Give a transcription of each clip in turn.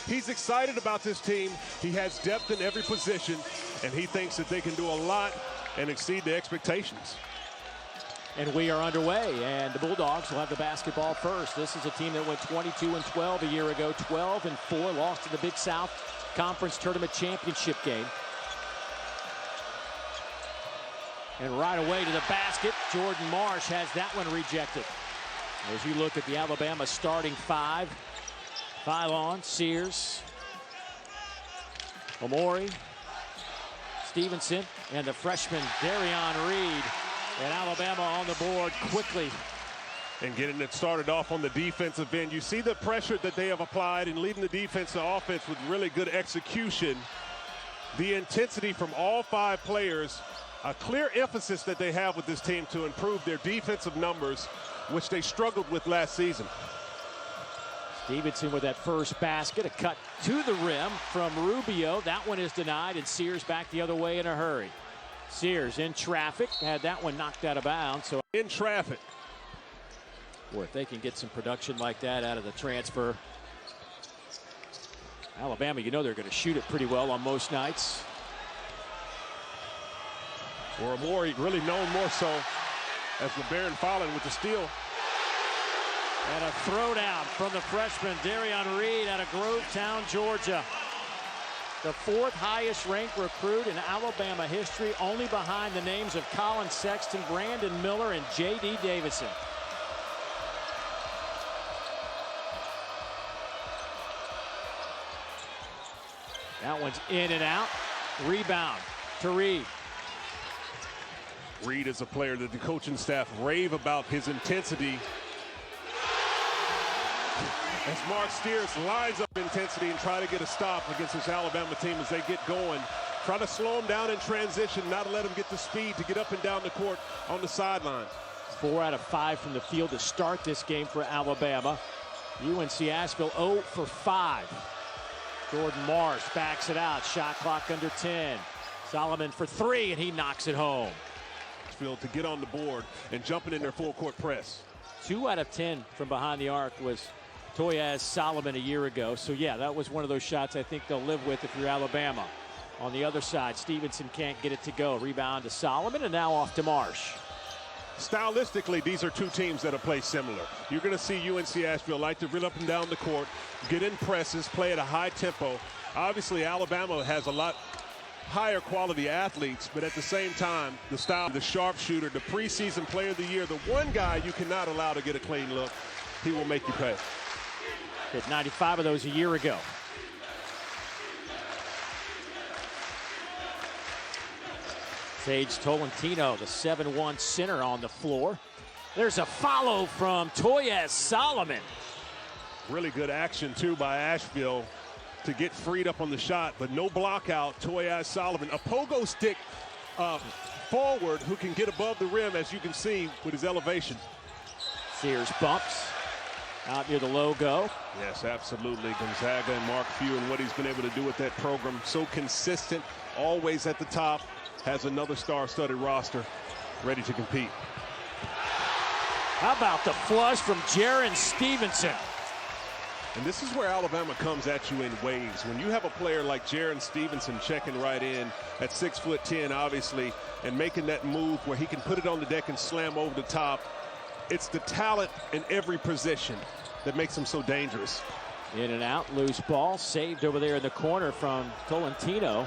He's excited about this team. He has depth in every position, and he thinks that they can do a lot and exceed the expectations. And we are underway, and the Bulldogs will have the basketball first. This is a team that went 22-12 a year ago, 12-4, lost in the Big South Conference Tournament Championship game. And right away to the basket, Jordan Marsh has that one rejected. As you look at the Alabama starting five on, Sears, Omori, Stevenson, and the freshman Darion Reed. And Alabama on the board quickly. And getting it started off on the defensive end. You see the pressure that they have applied and leading the defense to offense with really good execution. The intensity from all five players, a clear emphasis that they have with this team to improve their defensive numbers, which they struggled with last season. Stevenson with that first basket, a cut to the rim from Rubio. That one is denied, and Sears back the other way in a hurry. Sears in traffic, had that one knocked out of bounds. So in traffic. Boy, if they can get some production like that out of the transfer. Alabama, you know they're going to shoot it pretty well on most nights. Or Omori really known more so as LeBaron Fallon with the steal. And a throwdown from the freshman Darion Reed out of Grovetown, Georgia. The fourth highest ranked recruit in Alabama history, only behind the names of Colin Sexton, Brandon Miller, and J.D. Davison. That one's in and out. Rebound to Reed. Reed is a player that the coaching staff rave about his intensity. As Mark Steers lines up intensity and try to get a stop against this Alabama team as they get going. Try to slow them down in transition, not let them get the speed to get up and down the court on the sidelines. 4 out of 5 from the field to start this game for Alabama. UNC Asheville 0 for 5. Jordan Marsh backs it out. Shot clock under 10. Solomon for 3, and he knocks it home. To get on the board and jumping in their full court press. 2 out of 10 from behind the arc was Toyaz Solomon a year ago. So yeah, that was one of those shots I think they'll live with if you're Alabama. On the other side, Stevenson can't get it to go. Rebound to Solomon, and now off to Marsh. Stylistically, these are two teams that are played similar. You're going to see UNC Asheville like to reel up and down the court, get in presses, play at a high tempo. Obviously, Alabama has a lot higher quality athletes, but at the same time, the style, the sharpshooter, the preseason player of the year, the one guy you cannot allow to get a clean look, he will make you pay. Hit 95 of those a year ago. Sage Tolentino, the 7-1 center on the floor. There's a follow from Toyaz Solomon. Really good action, too, by Asheville to get freed up on the shot, but no block out. Toyaz Solomon, a pogo stick forward who can get above the rim, as you can see with his elevation. Sears bumps out near the logo. Yes, absolutely. Gonzaga and Mark Few and what he's been able to do with that program. So consistent, always at the top. Has another star-studded roster ready to compete. How about the flush from Jarin Stevenson? And this is where Alabama comes at you in waves. When you have a player like Jarin Stevenson checking right in at 6'10", obviously, and making that move where he can put it on the deck and slam over the top, it's the talent in every position that makes him so dangerous. In and out, loose ball, saved over there in the corner from Tolentino.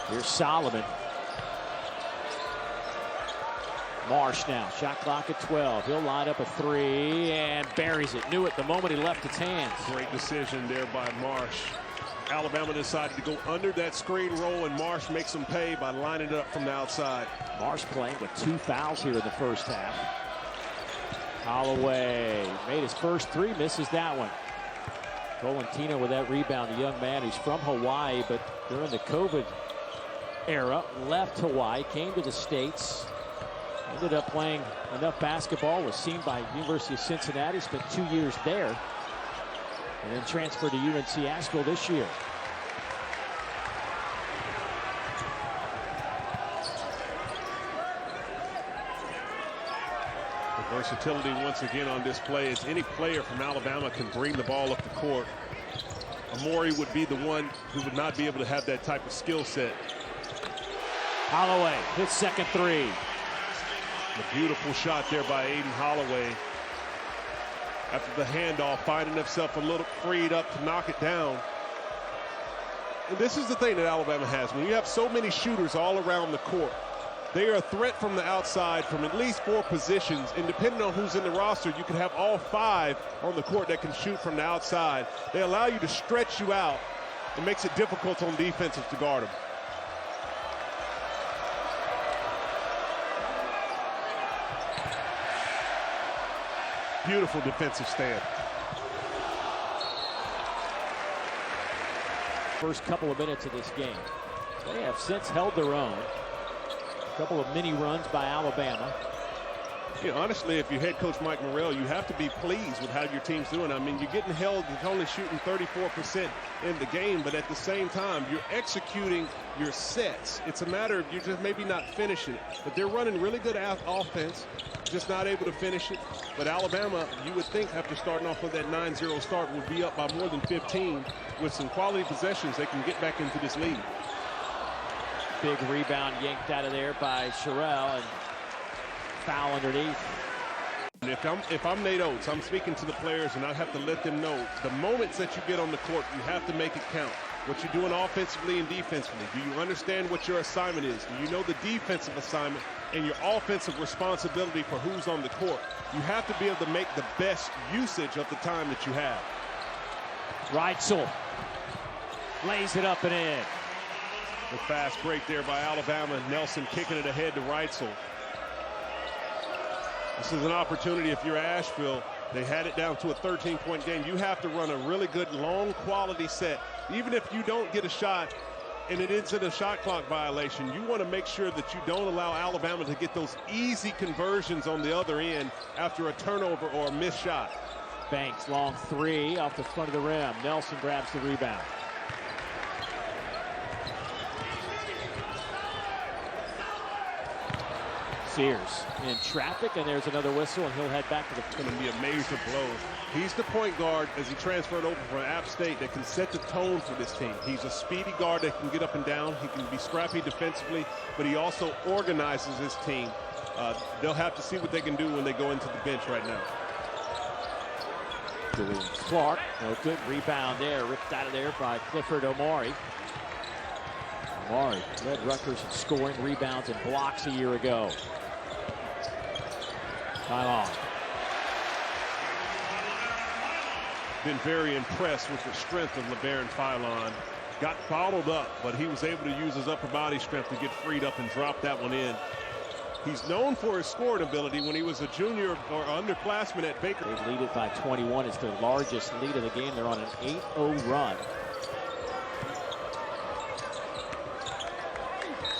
Here's Solomon. Marsh now, shot clock at 12. He'll line up a 3 and buries it. Knew it the moment he left his hands. Great decision there by Marsh. Alabama decided to go under that screen roll, and Marsh makes them pay by lining it up from the outside. Marsh playing with 2 fouls here in the first half. Holloway made his first 3, misses that one. Tolentino with that rebound, the young man who's from Hawaii, but during the COVID era, left Hawaii, came to the States, ended up playing enough basketball, was seen by University of Cincinnati, spent 2 years there, and then transferred to UNC Asheville this year. Versatility once again on display as any player from Alabama can bring the ball up the court. Amori would be the one who would not be able to have that type of skill set. Holloway, his second three. A beautiful shot there by Aiden Holloway. After the handoff, finding himself a little freed up to knock it down. And this is the thing that Alabama has. When you have so many shooters all around the court, they are a threat from the outside from at least 4 positions. And depending on who's in the roster, you can have all 5 on the court that can shoot from the outside. They allow you to stretch you out. It makes it difficult on defenses to guard them. Beautiful defensive stand. First couple of minutes of this game. They have since held their own. A couple of mini runs by Alabama. Yeah, honestly, if you're head coach Mike Morrell, you have to be pleased with how your team's doing. I mean, you're getting held, you're only shooting 34% in the game, but at the same time, you're executing your sets. It's a matter of you're just maybe not finishing it. But they're running really good offense, just not able to finish it. But Alabama, you would think after starting off with that 9-0 start, would be up by more than 15. With some quality possessions, they can get back into this lead. Big rebound yanked out of there by Sherrill, and foul underneath. And if I'm Nate Oats, I'm speaking to the players, and I have to let them know the moments that you get on the court, you have to make it count. What you're doing offensively and defensively. Do you understand what your assignment is? Do you know the defensive assignment and your offensive responsibility for who's on the court? You have to be able to make the best usage of the time that you have. Reitzel lays it up and in. The fast break there by Alabama. Nelson kicking it ahead to Reitzel. This is an opportunity if you're Asheville. They had it down to a 13-point game. You have to run a really good, long quality set. Even if you don't get a shot and it ends in a shot clock violation, you want to make sure that you don't allow Alabama to get those easy conversions on the other end after a turnover or a missed shot. Banks, long three off the front of the rim. Nelson grabs the rebound. Sears in traffic, and there's another whistle, and he'll head back to the. It's going to be a major blow. He's the point guard as he transferred over from App State that can set the tone for this team. He's a speedy guard that can get up and down. He can be scrappy defensively, but he also organizes his team. They'll have to see what they can do when they go into the bench right now. Clark, no good rebound there, ripped out of there by Clifford Omari. Omari led Rutgers in scoring, rebounds, and blocks a year ago. Tylon. Been very impressed with the strength of LeBaron Philon. Got fouled up, but he was able to use his upper body strength to get freed up and drop that one in. He's known for his scoring ability. When he was a junior or underclassman at Baker. They lead it by 21. It's their largest lead of the game. They're on an 8-0 run.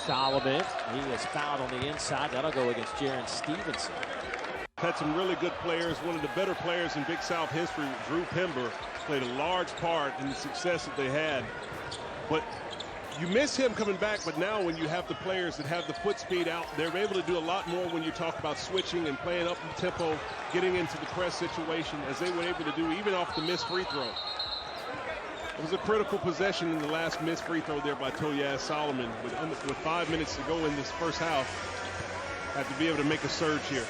Solomon, he is fouled on the inside. That'll go against Jarin Stevenson. Had some really good players. One of the better players in Big South history, Drew Pember, played a large part in the success that they had. But you miss him coming back, but now when you have the players that have the foot speed out, they're able to do a lot more when you talk about switching and playing up the tempo, getting into the press situation, as they were able to do even off the missed free throw. It was a critical possession in the last missed free throw there by Toyaz Solomon. With 5 minutes to go in this first half, have to be able to make a surge here.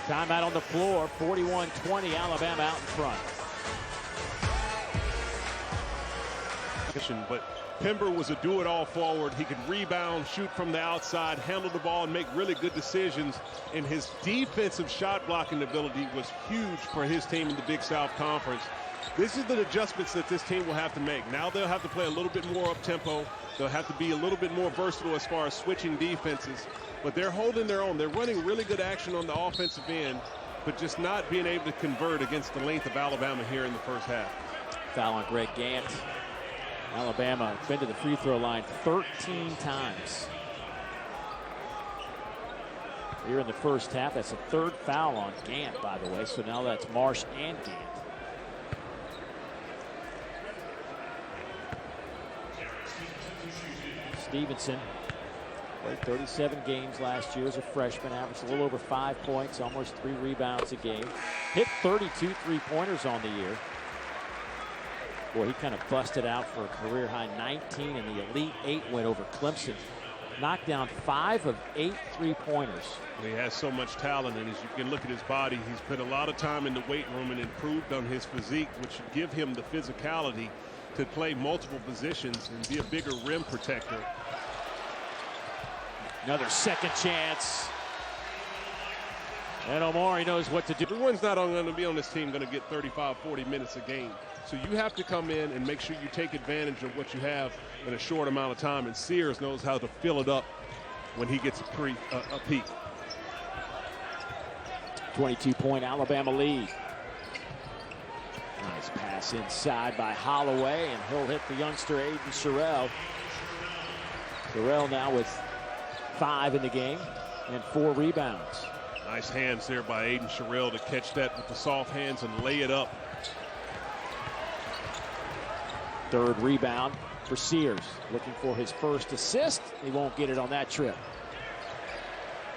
Timeout on the floor, 41-20, Alabama out in front. But Pember was a do-it-all forward. He could rebound, shoot from the outside, handle the ball, and make really good decisions. And his defensive shot blocking ability was huge for his team in the Big South Conference. This is the adjustments that this team will have to make. Now they'll have to play a little bit more up-tempo. They'll have to be a little bit more versatile as far as switching defenses. But they're holding their own. They're running really good action on the offensive end, but just not being able to convert against the length of Alabama here in the first half. Foul on Greg Gant. Alabama been to the free throw line 13 times here in the first half. That's the third foul on Gant, by the way. So now that's Marsh and Gant. Stevenson Played 37 games last year as a freshman, averaged a little over 5 points, almost 3 rebounds a game. Hit 32 three-pointers on the year. Boy, he kind of busted out for a career-high 19 in the Elite 8 win over Clemson. Knocked down 5 of 8 three-pointers. He has so much talent, and as you can look at his body, he's put a lot of time in the weight room and improved on his physique, which should give him the physicality to play multiple positions and be a bigger rim protector. Another second chance. And Omari knows what to do. Everyone's not going to be on this team going to get 35, 40 minutes a game. So you have to come in and make sure you take advantage of what you have in a short amount of time. And Sears knows how to fill it up when he gets a peak. 22-point Alabama lead. Nice pass inside by Holloway, and he'll hit the youngster Aiden Sherrill. Sherrill now with 5 in the game and 4 rebounds. Nice hands there by Aiden Sherrill to catch that with the soft hands and lay it up. 3rd rebound for Sears, looking for his first assist. He won't get it on that trip.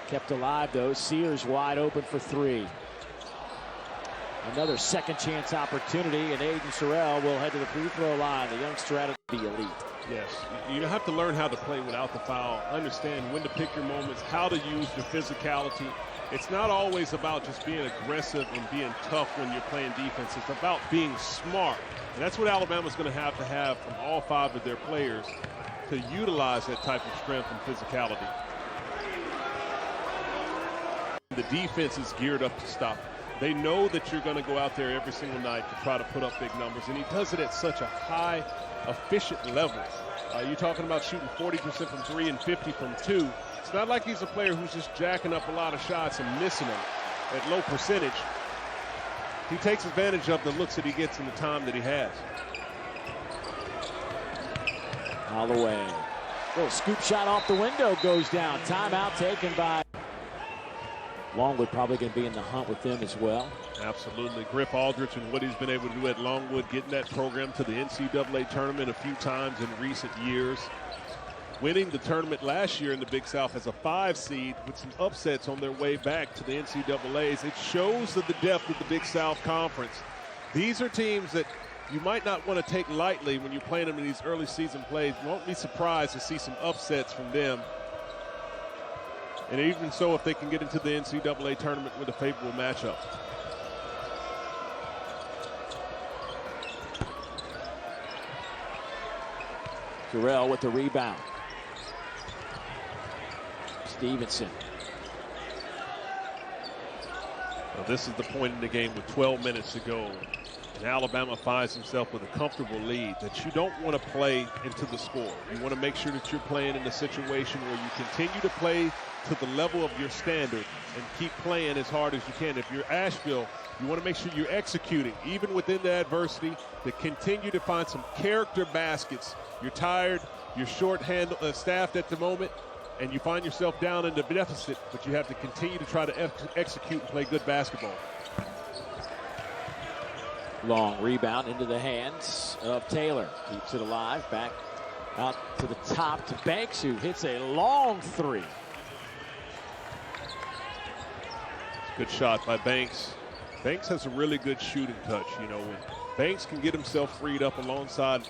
Kept alive though. Sears wide open for 3. Another second chance opportunity, and Aiden Sherrill will head to the free throw line. The youngster out of the elite. Yes, you have to learn how to play without the foul. Understand when to pick your moments, how to use your physicality. It's not always about just being aggressive and being tough when you're playing defense. It's about being smart. And that's what Alabama's going to have from all 5 of their players to utilize that type of strength and physicality. The defense is geared up to stop. They know that you're going to go out there every single night to try to put up big numbers, and he does it at such a high, efficient level. You're talking about shooting 40% from 3 and 50 from 2. It's not like he's a player who's just jacking up a lot of shots and missing them at low percentage. He takes advantage of the looks that he gets in the time that he has. Holloway. Little scoop shot off the window goes down. Timeout taken by Longwood, probably going to be in the hunt with them as well. Absolutely. Griff Aldrich and what he's been able to do at Longwood, getting that program to the NCAA tournament a few times in recent years. Winning the tournament last year in the Big South as a 5 seed with some upsets on their way back to the NCAAs. It shows the depth of the Big South Conference. These are teams that you might not want to take lightly when you're playing them in these early season plays. You won't be surprised to see some upsets from them. And even so, if they can get into the NCAA tournament with a favorable matchup. Sherrill with the rebound. Stevenson. Well, this is the point in the game with 12 minutes to go. And Alabama finds himself with a comfortable lead that you don't want to play into the score. You want to make sure that you're playing in a situation where you continue to play to the level of your standard and keep playing as hard as you can. If you're Asheville, you want to make sure you're executing, even within the adversity, to continue to find some character baskets. You're tired, you're short-staffed at the moment, and you find yourself down in the deficit, but you have to continue to try to execute and play good basketball. Long rebound into the hands of Taylor. Keeps it alive. Back out to the top to Banks, who hits a long 3. Good shot by Banks. Banks has a really good shooting touch. You know, when Banks can get himself freed up alongside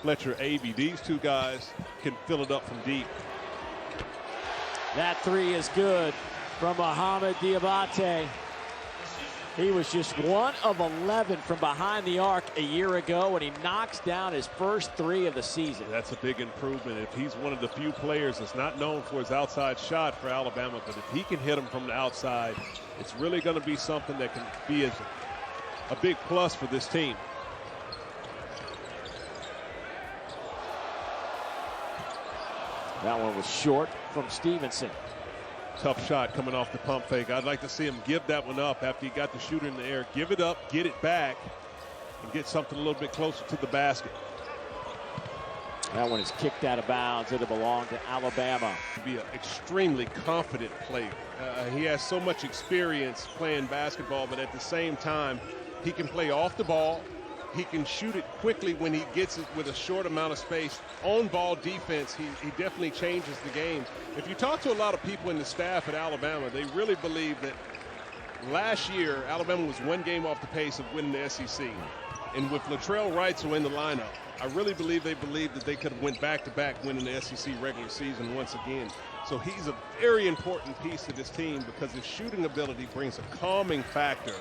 Fletcher Avey, these 2 guys can fill it up from deep. That 3 is good from Mohamed Diabate. He was just 1 of 11 from behind the arc a year ago, and he knocks down his first 3 of the season. That's a big improvement. If he's one of the few players that's not known for his outside shot for Alabama, but if he can hit them from the outside, it's really going to be something that can be a big plus for this team. That one was short from Stevenson. Tough shot coming off the pump fake. I'd like to see him give that one up after he got the shooter in the air. Give it up, get it back, and get something a little bit closer to the basket. That one is kicked out of bounds. It'll belong to Alabama. Be an extremely confident player. He has so much experience playing basketball, but at the same time, he can play off the ball. He can shoot it quickly when he gets it with a short amount of space. On-ball defense, he definitely changes the game. If you talk to a lot of people in the staff at Alabama, they really believe that last year, Alabama was one game off the pace of winning the SEC. And with Latrell Wrightson in the lineup, I really believe they believed that they could have went back-to-back winning the SEC regular season once again. So he's a very important piece to this team because his shooting ability brings a calming factor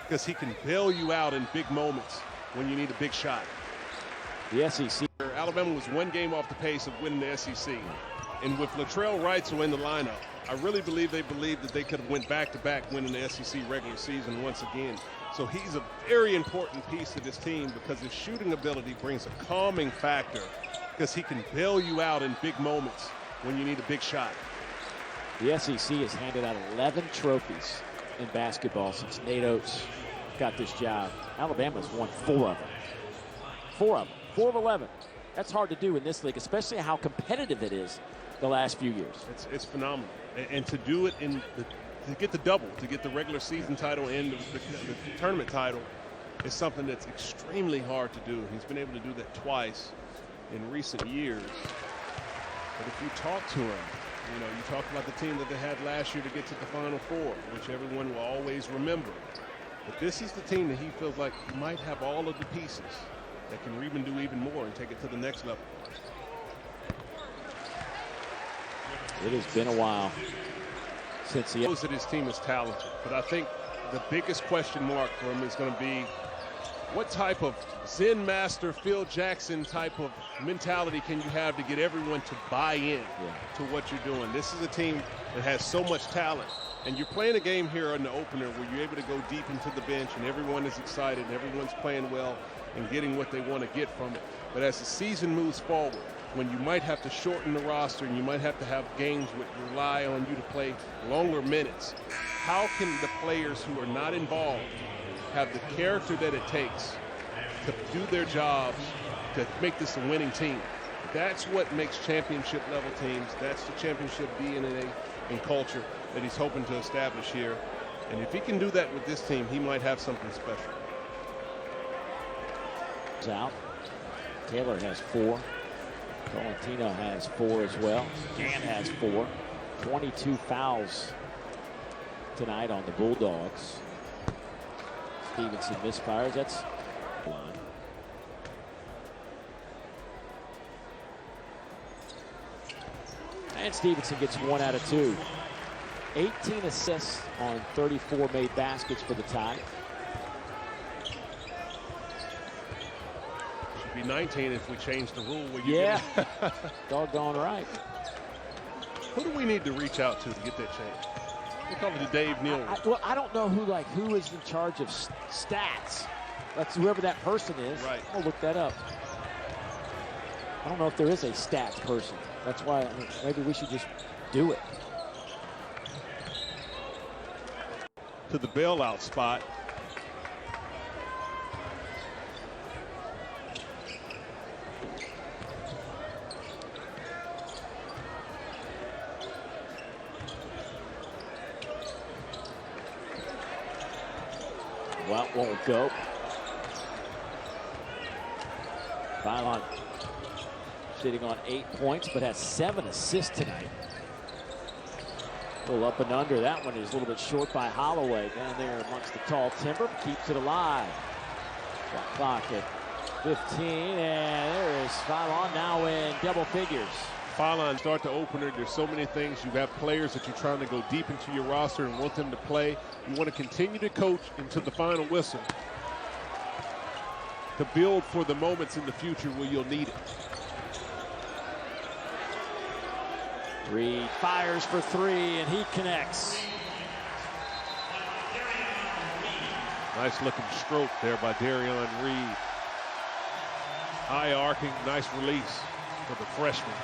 because he can bail you out in big moments when you need a big shot. The SEC. Alabama was one game off the pace of winning the SEC. And with Latrell Wrightson in the lineup, I really believe they believed that they could have went back-to-back winning the SEC regular season once again. So he's a very important piece to this team because his shooting ability brings a calming factor because he can bail you out in big moments when you need a big shot. The SEC has handed out 11 trophies in basketball since Nate Oats got this job. Alabama's won 4 of them. 4 of them. 4 of 11. That's hard to do in this league, especially how competitive it is the last few years. It's phenomenal. And to do it to get the double, to get the regular season title and the tournament title is something that's extremely hard to do. He's been able to do that twice in recent years. But if you talk to him, you know, you talk about the team that they had last year to get to the Final Four, which everyone will always remember. But this is the team that he feels like he might have all of the pieces that can even do even more and take it to the next level. It has been a while since he knows that his team is talented, but I think the biggest question mark for him is going to be what type of Zen master Phil Jackson type of mentality can you have to get everyone to buy in to what you're doing. This is a team that has so much talent, and you're playing a game here in the opener where you're able to go deep into the bench and everyone is excited and everyone's playing well and getting what they want to get from it. But as the season moves forward, when you might have to shorten the roster and you might have to have games which rely on you to play longer minutes, how can the players who are not involved have the character that it takes to do their jobs to make this a winning team? That's what makes championship level teams. That's the championship DNA and culture that he's hoping to establish here. And if he can do that with this team, he might have something special. Out. Taylor has 4. Tolentino has 4 as well. Gann has 4. 22 fouls tonight on the Bulldogs. Stevenson misfires. That's line. And Stevenson gets 1 out of 2. 18 assists on 34 made baskets for the Tide. Should be 19 if we change the rule. Yeah, doggone right. Who do we need to reach out to get that change? We call it the Dave Neal. Well, I don't know who is in charge of stats. That's whoever that person is. Right. I'll look that up. I don't know if there is a stats person. That's why maybe we should just do it. To the bailout spot. Well, won't go. Phylon sitting on 8 points, but has 7 assists tonight. A little up and under. That one is a little bit short by Holloway down there amongst the tall timber. Keeps it alive. Shot clock at 15, and there is Phylon now in double figures. Phylon start to opener. There's so many things. You have players that you're trying to go deep into your roster and want them to play. You want to continue to coach into the final whistle to build for the moments in the future where you'll need it. Reed fires for 3, and he connects. Nice looking stroke there by Darion Reed. High arcing, nice release for the freshman.